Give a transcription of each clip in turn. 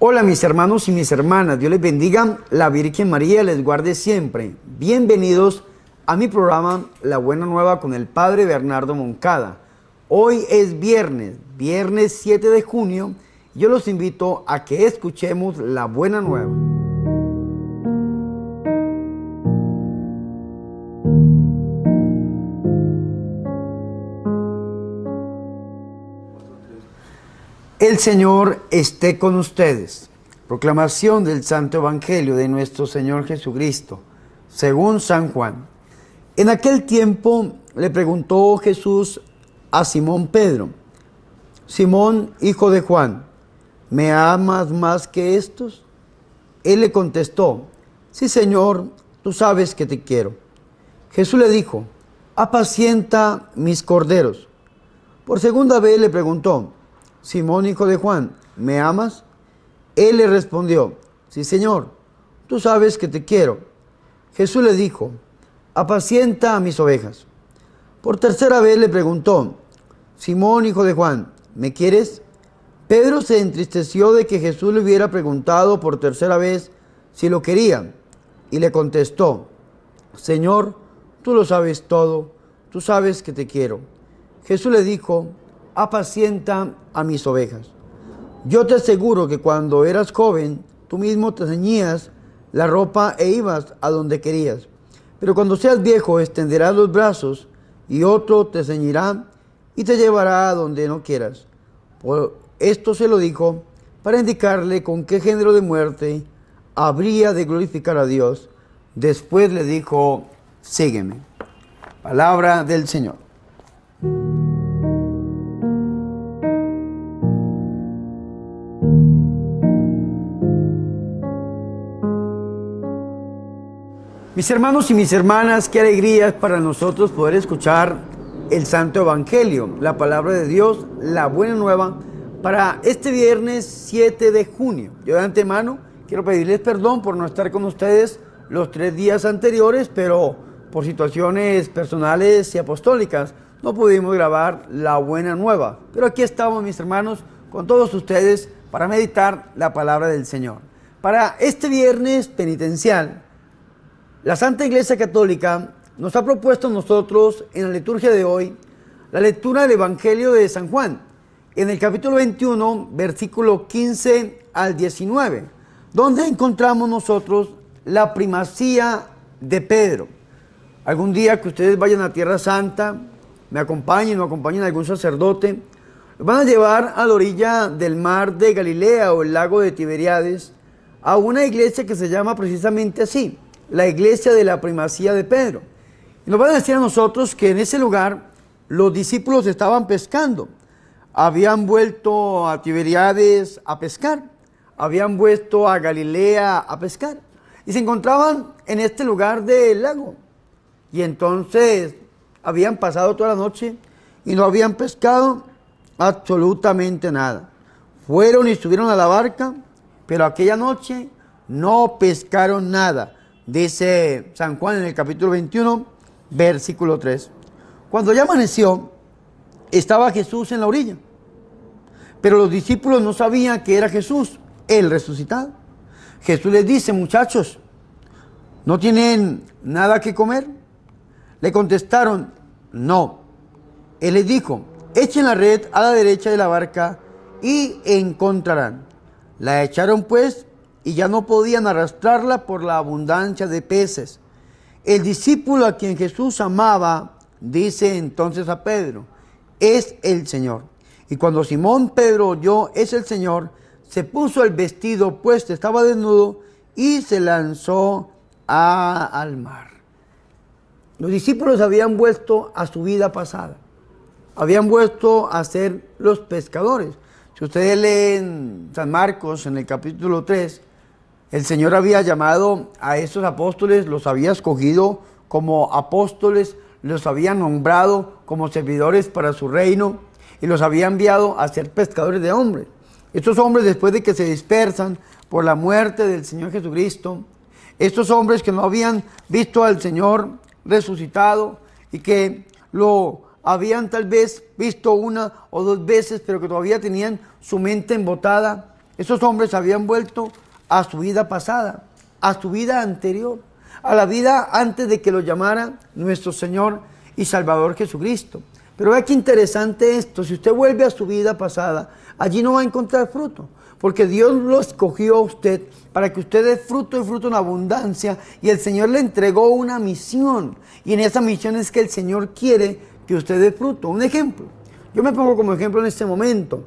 Hola mis hermanos y mis hermanas, Dios les bendiga, la Virgen María les guarde siempre. Bienvenidos a mi programa La Buena Nueva con el Padre Bernardo Moncada. Hoy es viernes 7 de junio, yo los invito a que escuchemos La Buena Nueva. El Señor esté con ustedes. Proclamación del Santo Evangelio de nuestro Señor Jesucristo, según San Juan. En aquel tiempo le preguntó Jesús a Simón Pedro: Simón, hijo de Juan, ¿me amas más que estos? Él le contestó: sí, Señor, tú sabes que te quiero. Jesús le dijo: apacienta mis corderos. Por segunda vez le preguntó: Simón, hijo de Juan, ¿me amas? Él le respondió: sí, Señor, tú sabes que te quiero. Jesús le dijo: apacienta a mis ovejas. Por tercera vez le preguntó: Simón, hijo de Juan, ¿me quieres? Pedro se entristeció de que Jesús le hubiera preguntado por tercera vez si lo quería, y le contestó: Señor, tú lo sabes todo, tú sabes que te quiero. Jesús le dijo: apacienta a mis ovejas. Yo te aseguro que cuando eras joven, tú mismo te ceñías la ropa e ibas a donde querías. Pero cuando seas viejo, extenderás los brazos y otro te ceñirá y te llevará a donde no quieras. Por esto se lo dijo para indicarle con qué género de muerte habría de glorificar a Dios. Después le dijo: sígueme. Palabra del Señor. Mis hermanos y mis hermanas, qué alegría es para nosotros poder escuchar el Santo Evangelio, la palabra de Dios, la buena nueva, para este viernes 7 de junio. Yo de antemano quiero pedirles perdón por no estar con ustedes los 3 días anteriores, pero por situaciones personales y apostólicas no pudimos grabar la buena nueva. Pero aquí estamos, mis hermanos, con todos ustedes para meditar la palabra del Señor. Para este viernes penitencial, la Santa Iglesia Católica nos ha propuesto a nosotros en la liturgia de hoy la lectura del Evangelio de San Juan, en el capítulo 21, versículo 15 al 19, donde encontramos nosotros la primacía de Pedro. Algún día que ustedes vayan a Tierra Santa, me acompañen o acompañen a algún sacerdote, los van a llevar a la orilla del mar de Galilea o el lago de Tiberíades, a una iglesia que se llama precisamente así, la iglesia de la primacía de Pedro. Y nos van a decir a nosotros que en ese lugar los discípulos estaban pescando. Habían vuelto a Tiberíades a pescar, habían vuelto a Galilea a pescar, y se encontraban en este lugar del lago. Y entonces habían pasado toda la noche y no habían pescado absolutamente nada. Fueron y subieron a la barca, pero aquella noche no pescaron nada. Dice San Juan en el capítulo 21, versículo 3. Cuando ya amaneció, estaba Jesús en la orilla, pero los discípulos no sabían que era Jesús, el resucitado. Jesús les dice: muchachos, ¿no tienen nada que comer? Le contestaron: no. Él les dijo: echen la red a la derecha de la barca y encontrarán. La echaron pues, y ya no podían arrastrarla por la abundancia de peces. El discípulo a quien Jesús amaba dice entonces a Pedro: es el Señor. Y cuando Simón Pedro oyó: es el Señor, se puso el vestido, pues estaba desnudo, y se lanzó al mar. Los discípulos habían vuelto a su vida pasada, habían vuelto a ser los pescadores. Si ustedes leen San Marcos en el capítulo 3, el Señor había llamado a esos apóstoles, los había escogido como apóstoles, los había nombrado como servidores para su reino y los había enviado a ser pescadores de hombres. Estos hombres, después de que se dispersan por la muerte del Señor Jesucristo, estos hombres que no habían visto al Señor resucitado y que lo habían tal vez visto una o dos veces, pero que todavía tenían su mente embotada Esos hombres habían vuelto a su vida pasada, a su vida anterior, a la vida antes de que lo llamara nuestro Señor y Salvador Jesucristo. Pero vea qué interesante esto, si usted vuelve a su vida pasada, allí no va a encontrar fruto, porque Dios lo escogió a usted para que usted dé fruto y fruto en abundancia, y el Señor le entregó una misión, y en esa misión es que el Señor quiere que usted dé fruto. Un ejemplo, yo me pongo como ejemplo en este momento,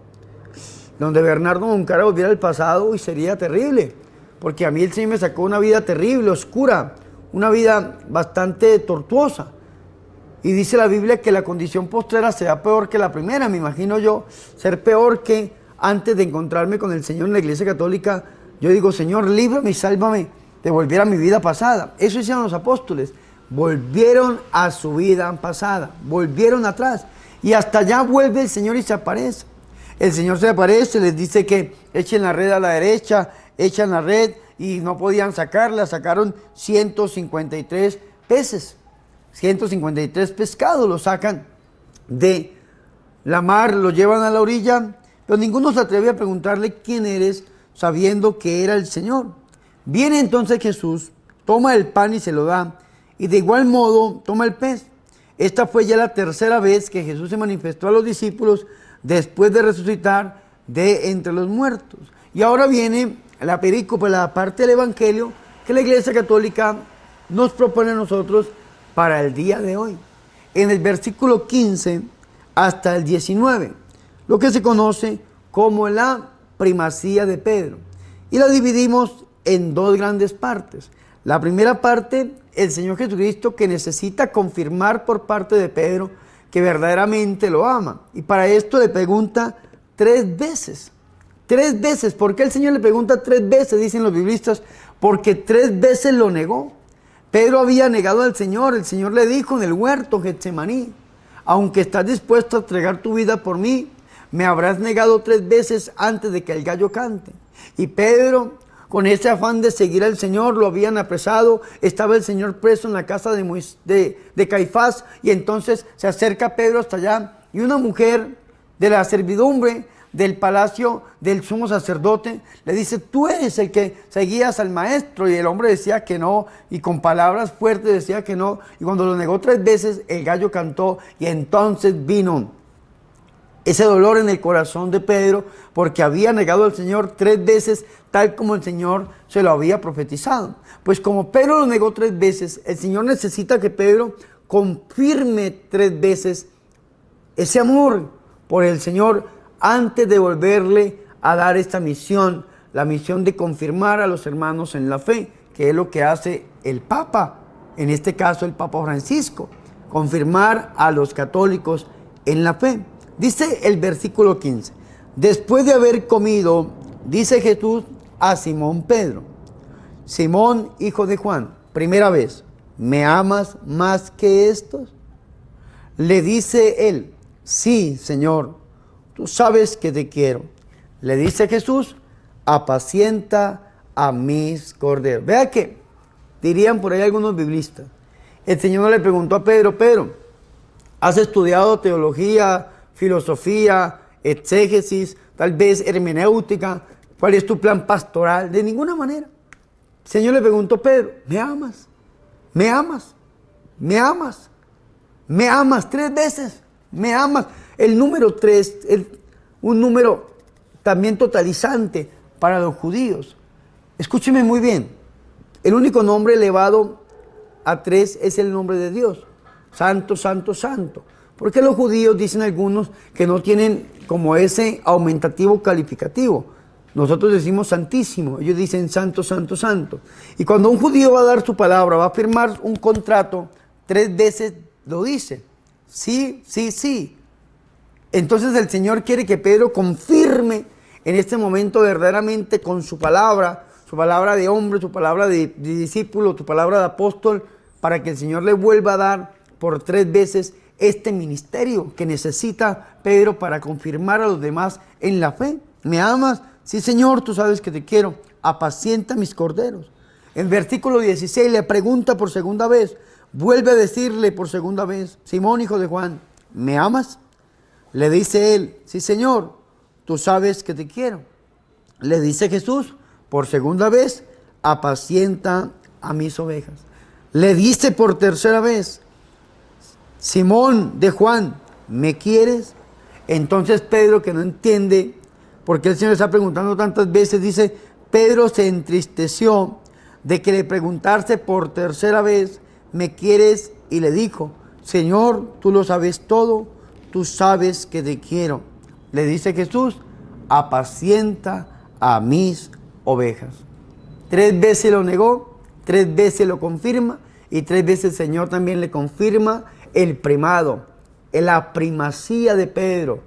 donde Bernardo Moncada volviera al pasado y sería terrible, porque a mí el Señor me sacó una vida terrible, oscura, una vida bastante tortuosa. Y dice la Biblia que la condición postrera será peor que la primera. Me imagino yo ser peor que antes de encontrarme con el Señor en la Iglesia Católica. Yo digo, Señor, líbrame y sálvame de volver a mi vida pasada. Eso hicieron los apóstoles. Volvieron a su vida pasada, volvieron atrás. Y hasta allá vuelve el Señor y se aparece. El Señor se aparece, les dice que echen la red a la derecha, echan la red y no podían sacarla. Sacaron 153 peces. 153 pescados los sacan de la mar, los llevan a la orilla, pero ninguno se atreve a preguntarle quién eres, sabiendo que era el Señor. Viene entonces Jesús, toma el pan y se lo da, y de igual modo toma el pez. Esta fue ya la tercera vez que Jesús se manifestó a los discípulos después de resucitar de entre los muertos. Y ahora viene la perícope, la parte del Evangelio que la Iglesia Católica nos propone a nosotros para el día de hoy, en el versículo 15 hasta el 19, lo que se conoce como la primacía de Pedro. Y la dividimos en dos grandes partes. La primera parte, el Señor Jesucristo, que necesita confirmar por parte de Pedro que verdaderamente lo ama. Y para esto le pregunta 3 veces. 3 veces. ¿Por qué el Señor le pregunta 3 veces? Dicen los biblistas, porque 3 veces lo negó. Pedro había negado al Señor. El Señor le dijo en el huerto Getsemaní, aunque estás dispuesto a entregar tu vida por mí, me habrás negado 3 veces antes de que el gallo cante. Y Pedro, con ese afán de seguir al Señor, lo habían apresado. Estaba el Señor preso en la casa de Caifás, y entonces se acerca Pedro hasta allá, y una mujer de la servidumbre del palacio del sumo sacerdote le dice, tú eres el que seguías al maestro. Y el hombre decía que no, y con palabras fuertes decía que no, y cuando lo negó 3 veces el gallo cantó, y entonces vino ese dolor en el corazón de Pedro, porque había negado al Señor 3 veces, tal como el Señor se lo había profetizado. Pues como Pedro lo negó 3 veces, el Señor necesita que Pedro confirme 3 veces ese amor por el Señor, antes de volverle a dar esta misión, la misión de confirmar a los hermanos en la fe, que es lo que hace el Papa, en este caso el Papa Francisco, confirmar a los católicos en la fe. Dice el versículo 15, después de haber comido, dice Jesús a Simón Pedro, Simón, hijo de Juan, primera vez, ¿me amas más que estos? Le dice él, sí, Señor, tú sabes que te quiero. Le dice Jesús, apacienta a mis corderos. Vea que, dirían por ahí algunos biblistas, el Señor no le preguntó a Pedro, Pedro, ¿has estudiado teología, filosofía, exégesis, tal vez hermenéutica? ¿Cuál es tu plan pastoral? De ninguna manera. El Señor le preguntó, Pedro, ¿me amas? ¿Me amas? ¿Me amas? ¿Me amas? 3 veces. ¿Me amas? El número 3 es un número también totalizante para los judíos. Escúcheme muy bien. El único nombre elevado a 3 es el nombre de Dios. Santo, santo, santo. Porque los judíos, dicen algunos, que no tienen como ese aumentativo calificativo. Nosotros decimos santísimo, ellos dicen santo, santo, santo. Y cuando un judío va a dar su palabra, va a firmar un contrato, 3 veces lo dice. Sí, sí, sí. Entonces el Señor quiere que Pedro confirme en este momento verdaderamente con su palabra de hombre, su palabra de discípulo, su palabra de apóstol, para que el Señor le vuelva a dar por 3 veces este ministerio que necesita Pedro para confirmar a los demás en la fe. ¿Me amas? Sí, Señor, tú sabes que te quiero. Apacienta mis corderos. En versículo 16 le pregunta por segunda vez, vuelve a decirle por segunda vez, Simón, hijo de Juan, ¿me amas? Le dice él, sí, Señor, tú sabes que te quiero. le dice Jesús por segunda vez, apacienta a mis ovejas. Le dice por tercera vez, Simón de Juan, ¿me quieres? Entonces Pedro, que no entiende por qué el Señor está preguntando tantas veces, dice, Pedro se entristeció de que le preguntase por tercera vez, ¿me quieres? Y le dijo, Señor, tú lo sabes todo, tú sabes que te quiero. Le dice Jesús, apacienta a mis ovejas. 3 veces lo negó, 3 veces lo confirma y 3 veces el Señor también le confirma el primado, la primacía de Pedro.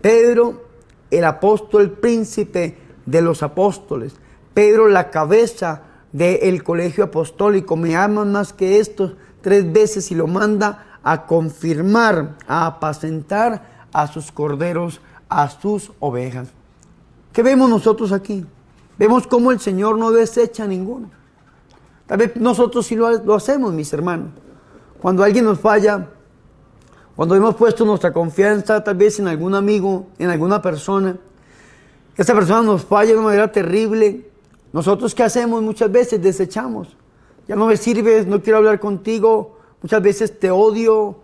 Pedro, el apóstol príncipe de los apóstoles. Pedro, la cabeza del colegio apostólico. Me aman más que estos. 3 veces y lo manda a confirmar, a apacentar a sus corderos, a sus ovejas. ¿Qué vemos nosotros aquí? Vemos cómo el Señor no desecha a ninguno. Tal vez nosotros sí lo hacemos, mis hermanos. Cuando alguien nos falla, cuando hemos puesto nuestra confianza tal vez en algún amigo, en alguna persona, esta persona nos falla de una manera terrible, nosotros ¿qué hacemos? Muchas veces desechamos. Ya no me sirves, no quiero hablar contigo, muchas veces te odio,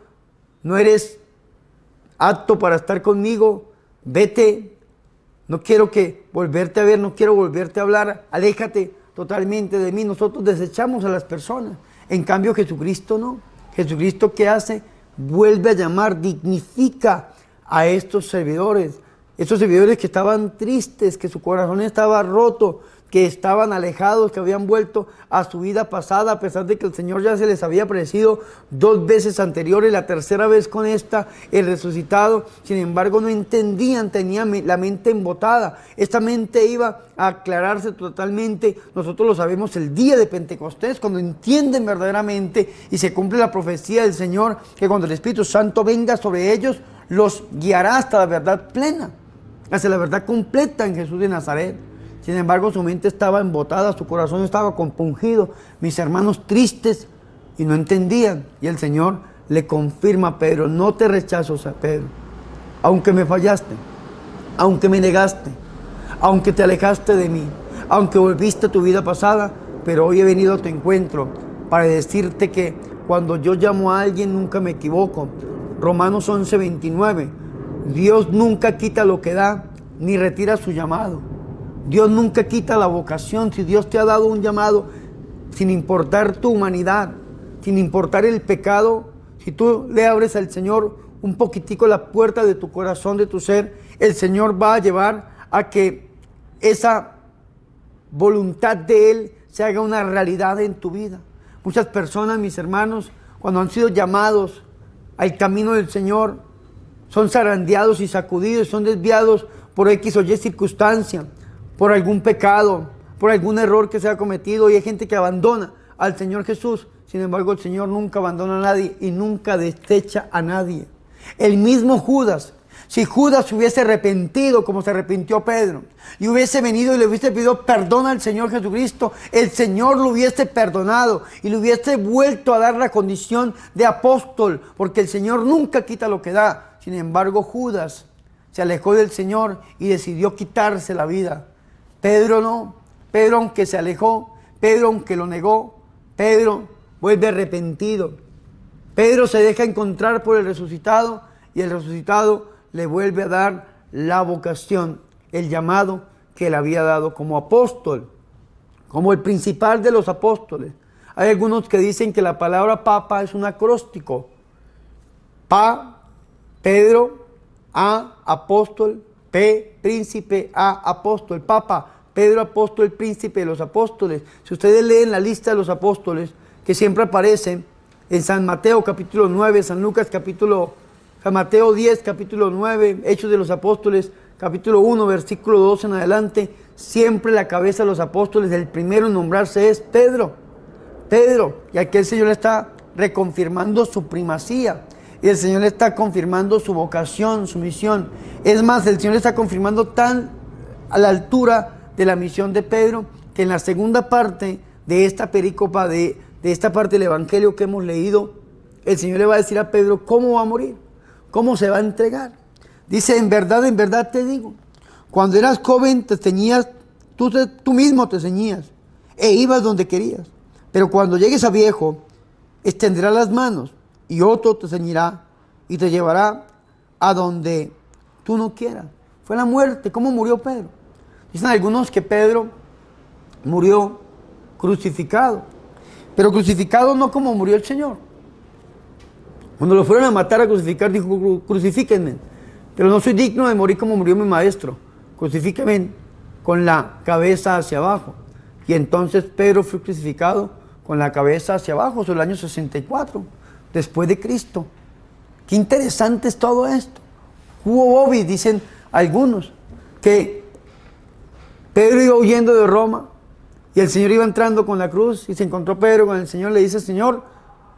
no eres apto para estar conmigo, vete, no quiero volverte a ver, no quiero volverte a hablar, aléjate totalmente de mí. Nosotros desechamos a las personas, en cambio Jesucristo no. Jesucristo, ¿qué hace? Vuelve a llamar, dignifica a estos servidores que estaban tristes, que su corazón estaba roto, que estaban alejados, que habían vuelto a su vida pasada, a pesar de que el Señor ya se les había aparecido 2 veces anteriores, la tercera vez con el resucitado. Sin embargo, no entendían, tenían la mente embotada. Esta mente iba a aclararse totalmente. Nosotros lo sabemos el día de Pentecostés, cuando entienden verdaderamente y se cumple la profecía del Señor, que cuando el Espíritu Santo venga sobre ellos, los guiará hasta la verdad plena, hasta la verdad completa en Jesús de Nazaret. Sin embargo, su mente estaba embotada, su corazón estaba compungido, mis hermanos tristes, y no entendían. Y el Señor le confirma a Pedro, no te rechazo, Pedro, aunque me fallaste, aunque me negaste, aunque te alejaste de mí, aunque volviste a tu vida pasada, pero hoy he venido a tu encuentro para decirte que cuando yo llamo a alguien nunca me equivoco. Romanos 11:29, Dios nunca quita lo que da, ni retira su llamado. Dios nunca quita la vocación. Si Dios te ha dado un llamado, sin importar tu humanidad, sin importar el pecado, si tú le abres al Señor un poquitico la puerta de tu corazón, de tu ser, el Señor va a llevar a que esa voluntad de Él se haga una realidad en tu vida. Muchas personas, mis hermanos, cuando han sido llamados al camino del Señor, son zarandeados y sacudidos, son desviados por X o Y circunstancia, por algún pecado, por algún error que se ha cometido, y hay gente que abandona al Señor Jesús. Sin embargo, el Señor nunca abandona a nadie y nunca desecha a nadie. El mismo Judas, si Judas se hubiese arrepentido como se arrepintió Pedro, y hubiese venido y le hubiese pedido perdón al Señor Jesucristo, el Señor lo hubiese perdonado y le hubiese vuelto a dar la condición de apóstol, porque el Señor nunca quita lo que da. Sin embargo, Judas se alejó del Señor y decidió quitarse la vida. Pedro no. Pedro, aunque se alejó, Pedro aunque lo negó, Pedro vuelve arrepentido. Pedro se deja encontrar por el resucitado y el resucitado le vuelve a dar la vocación, el llamado que le había dado como apóstol, como el principal de los apóstoles. Hay algunos que dicen que la palabra papa es un acróstico. Pedro, A, apóstol, P, príncipe, A, apóstol, Papa, Pedro, apóstol, príncipe de los apóstoles. Si ustedes leen la lista de los apóstoles, que siempre aparecen en San Mateo capítulo 9, San Mateo 10 capítulo 9, Hechos de los Apóstoles capítulo 1, versículo 2 en adelante, siempre la cabeza de los apóstoles, el primero en nombrarse es Pedro. Y aquí el Señor está reconfirmando su primacía. Y el Señor está confirmando su vocación, su misión. Es más, el Señor está confirmando tan a la altura de la misión de Pedro, que en la segunda parte de esta perícopa, de esta parte del Evangelio que hemos leído, el Señor le va a decir a Pedro cómo va a morir, cómo se va a entregar. Dice, en verdad te digo, cuando eras joven te ceñías tú mismo te ceñías e ibas donde querías. Pero cuando llegues a viejo, extenderás las manos y otro te ceñirá y te llevará a donde tú no quieras. Fue la muerte. ¿Cómo murió Pedro? Dicen algunos que Pedro murió crucificado, pero crucificado no como murió el Señor. Cuando lo fueron a matar, a crucificar, dijo: crucifíquenme, pero no soy digno de morir como murió mi maestro. Crucifíquenme con la cabeza hacia abajo. Y entonces Pedro fue crucificado con la cabeza hacia abajo, sobre el año 64, después de Cristo. Qué interesante es todo esto. Hubo Bobby, dicen algunos, que Pedro iba huyendo de Roma y el Señor iba entrando con la cruz y se encontró Pedro con el Señor. Le dice: Señor,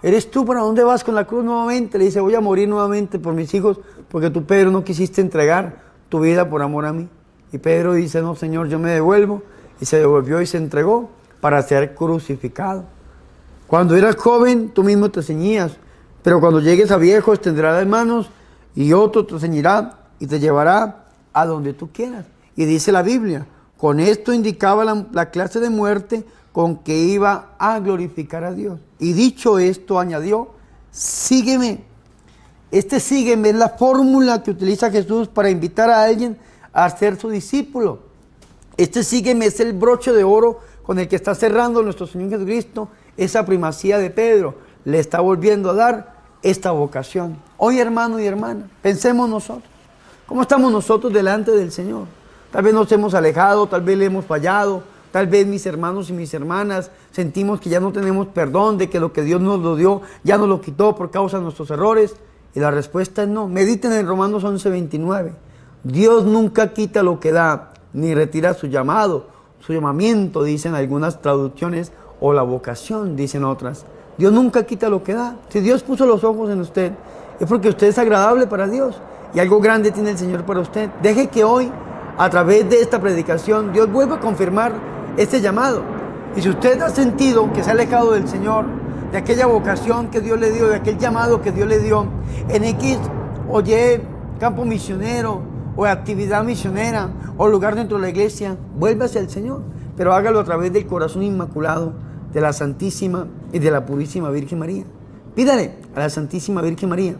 ¿eres tú? ¿Para dónde vas con la cruz nuevamente? Le dice: voy a morir nuevamente por mis hijos, porque tú, Pedro, no quisiste entregar tu vida por amor a mí. Y Pedro dice: no, Señor, yo me devuelvo. Y se devolvió y se entregó para ser crucificado. Cuando eras joven, tú mismo te ceñías, pero cuando llegues a viejo, extenderás las manos y otro te ceñirá y te llevará a donde tú quieras. Y dice la Biblia, con esto indicaba la clase de muerte con que iba a glorificar a Dios. Y dicho esto, añadió: sígueme. Este sígueme es la fórmula que utiliza Jesús para invitar a alguien a ser su discípulo. Este sígueme es el broche de oro con el que está cerrando nuestro Señor Jesucristo esa primacía de Pedro. Le está volviendo a dar esta vocación. Hoy, hermano y hermana, pensemos nosotros. ¿Cómo estamos nosotros delante del Señor? Tal vez nos hemos alejado, tal vez le hemos fallado, tal vez mis hermanos y mis hermanas sentimos que ya no tenemos perdón, de que lo que Dios nos lo dio ya nos lo quitó por causa de nuestros errores. Y la respuesta es no. Mediten en Romanos 11:29. Dios nunca quita lo que da, ni retira su llamado, su llamamiento, dicen algunas traducciones, o la vocación, dicen otras. Dios nunca quita lo que da. Si Dios puso los ojos en usted, es porque usted es agradable para Dios y algo grande tiene el Señor para usted. Deje que hoy, a través de esta predicación, Dios vuelva a confirmar este llamado. Y si usted ha sentido que se ha alejado del Señor, de aquella vocación que Dios le dio, de aquel llamado que Dios le dio, en X o Y campo misionero, o actividad misionera, o lugar dentro de la iglesia, vuélvase al Señor, pero hágalo a través del corazón inmaculado de la Santísima y de la Purísima Virgen María. Pídale a la Santísima Virgen María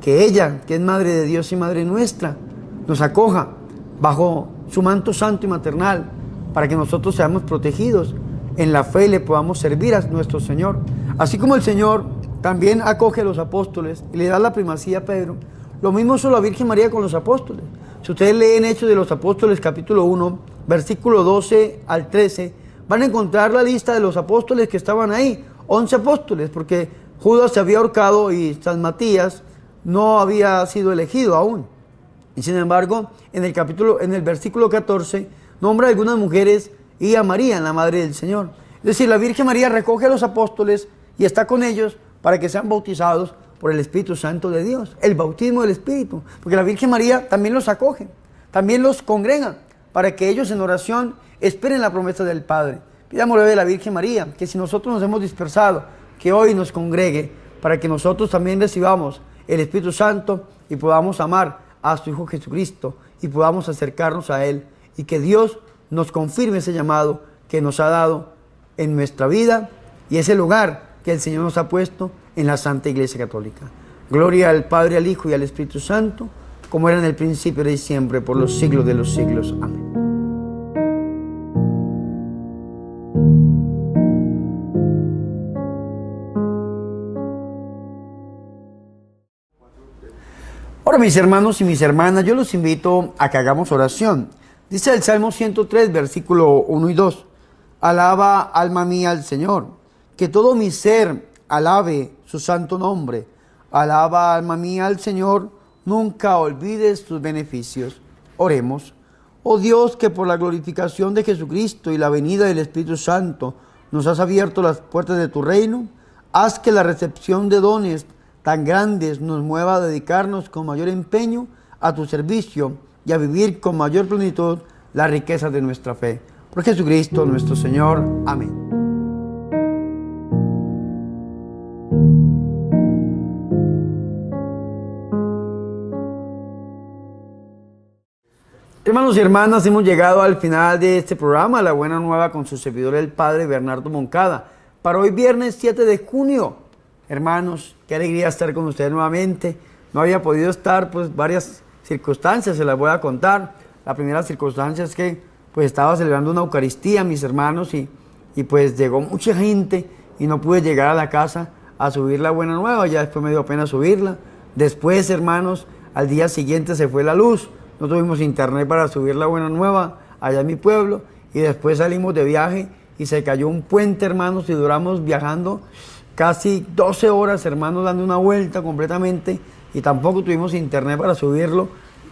que ella, que es Madre de Dios y Madre nuestra, nos acoja bajo su manto santo y maternal, para que nosotros seamos protegidos en la fe y le podamos servir a nuestro Señor. Así como el Señor también acoge a los apóstoles y le da la primacía a Pedro, lo mismo hizo la Virgen María con los apóstoles. Si ustedes leen Hechos de los Apóstoles capítulo 1, versículo 12 al 13, van a encontrar la lista de los apóstoles que estaban ahí, 11 apóstoles, porque Judas se había ahorcado y San Matías no había sido elegido aún. Y sin embargo, en el versículo 14, nombra a algunas mujeres y a María, la Madre del Señor. Es decir, la Virgen María recoge a los apóstoles y está con ellos para que sean bautizados por el Espíritu Santo de Dios, el bautismo del Espíritu, porque la Virgen María también los acoge, también los congrega, para que ellos en oración esperen la promesa del Padre. Pidámosle a la Virgen María que si nosotros nos hemos dispersado, que hoy nos congregue, para que nosotros también recibamos el Espíritu Santo y podamos amar a su Hijo Jesucristo y podamos acercarnos a Él, y que Dios nos confirme ese llamado que nos ha dado en nuestra vida y ese lugar que el Señor nos ha puesto en la Santa Iglesia Católica. Gloria al Padre, al Hijo y al Espíritu Santo, como era en el principio, y siempre, por los siglos de los siglos. Amén. Ahora, mis hermanos y mis hermanas, yo los invito a que hagamos oración. Dice el Salmo 103, versículo 1 y 2. Alaba, alma mía, al Señor. Que todo mi ser alabe su santo nombre. Alaba, alma mía, al Señor. Nunca olvides sus beneficios. Oremos. Oh Dios, que por la glorificación de Jesucristo y la venida del Espíritu Santo nos has abierto las puertas de tu reino, haz que la recepción de dones tan grandes nos mueva a dedicarnos con mayor empeño a tu servicio y a vivir con mayor plenitud la riqueza de nuestra fe. Por Jesucristo nuestro Señor. Amén. Hermanos y hermanas, hemos llegado al final de este programa, La Buena Nueva, con su servidor el Padre Bernardo Moncada. Para hoy viernes 7 de junio, hermanos, qué alegría estar con ustedes nuevamente. No había podido estar, pues varias circunstancias, se las voy a contar. La primera circunstancia es que pues estaba celebrando una Eucaristía, mis hermanos, y pues llegó mucha gente y no pude llegar a la casa a subir La Buena Nueva. Ya después me dio pena subirla. Después, hermanos, al día siguiente se fue la luz. No tuvimos internet para subir La Buena Nueva allá en mi pueblo. Y después salimos de viaje y se cayó un puente, hermanos, y duramos viajando casi 12 horas, hermanos, dando una vuelta completamente. Y tampoco tuvimos internet para subirlo.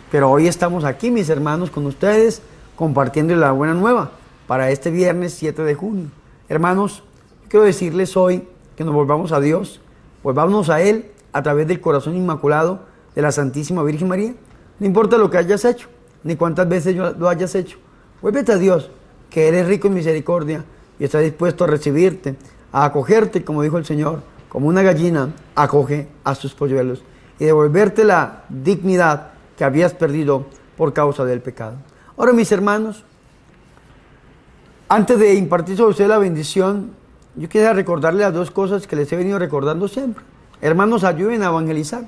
Pero hoy estamos aquí, mis hermanos, con ustedes, compartiendo La Buena Nueva para este viernes 7 de junio. Hermanos, quiero decirles hoy que nos volvamos a Dios, volvámonos a Él a través del corazón inmaculado de la Santísima Virgen María. No importa lo que hayas hecho, ni cuántas veces lo hayas hecho. Vuélvete a Dios, que Él es rico en misericordia y está dispuesto a recibirte, a acogerte, como dijo el Señor, como una gallina acoge a sus polluelos, y devolverte la dignidad que habías perdido por causa del pecado. Ahora, mis hermanos, antes de impartir sobre ustedes la bendición, yo quisiera recordarles las dos cosas que les he venido recordando siempre. Hermanos, ayuden a evangelizar.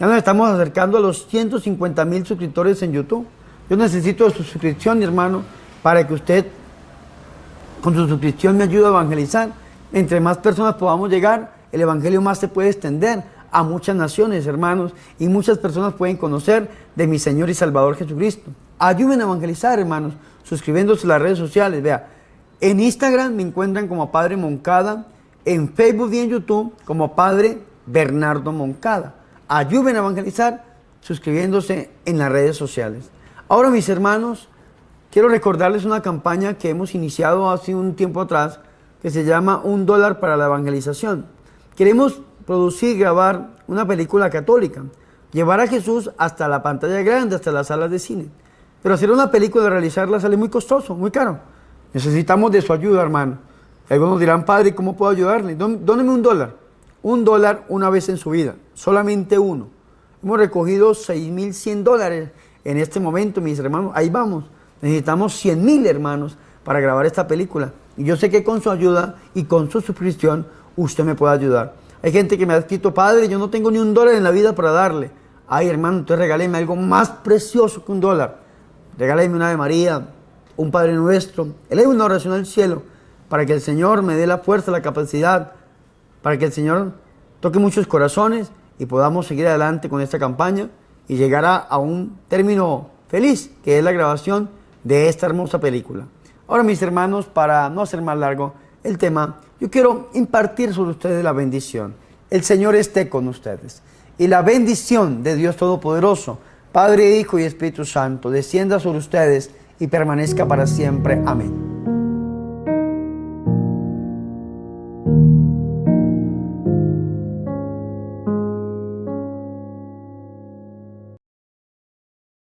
Ya nos estamos acercando a los 150,000 suscriptores en YouTube. Yo necesito su suscripción, mi hermano, para que usted con su suscripción me ayude a evangelizar. Entre más personas podamos llegar, el evangelio más se puede extender a muchas naciones, hermanos, y muchas personas pueden conocer de mi Señor y Salvador Jesucristo. Ayuden a evangelizar, hermanos, suscribiéndose a las redes sociales. Vea, en Instagram me encuentran como Padre Moncada, en Facebook y en YouTube como Padre Bernardo Moncada. Ayuden a evangelizar suscribiéndose en las redes sociales. Ahora, mis hermanos, quiero recordarles una campaña que hemos iniciado hace un tiempo atrás que se llama $1 para la evangelización. Queremos producir y grabar una película católica, llevar a Jesús hasta la pantalla grande, hasta las salas de cine. Pero hacer una película, realizarla, sale muy costoso, muy caro. Necesitamos de su ayuda, hermano. Algunos dirán, Padre, ¿cómo puedo ayudarle? Dóneme $1. $1 una vez en su vida, solamente uno. Hemos recogido $6,100 en este momento, mis hermanos. Ahí vamos. Necesitamos 100,000 hermanos para grabar esta película. Y yo sé que con su ayuda y con su suscripción usted me puede ayudar. Hay gente que me ha escrito, Padre, yo no tengo ni $1 en la vida para darle. Ay, hermano, entonces regáleme algo más precioso que $1. Regáleme una Ave María, un Padre Nuestro, eleve una oración al cielo para que el Señor me dé la fuerza, la capacidad, para que el Señor toque muchos corazones y podamos seguir adelante con esta campaña y llegar a un término feliz, que es la grabación de esta hermosa película. Ahora, mis hermanos, para no hacer más largo el tema, yo quiero impartir sobre ustedes la bendición. El Señor esté con ustedes. Y la bendición de Dios Todopoderoso, Padre, Hijo y Espíritu Santo, descienda sobre ustedes y permanezca para siempre. Amén.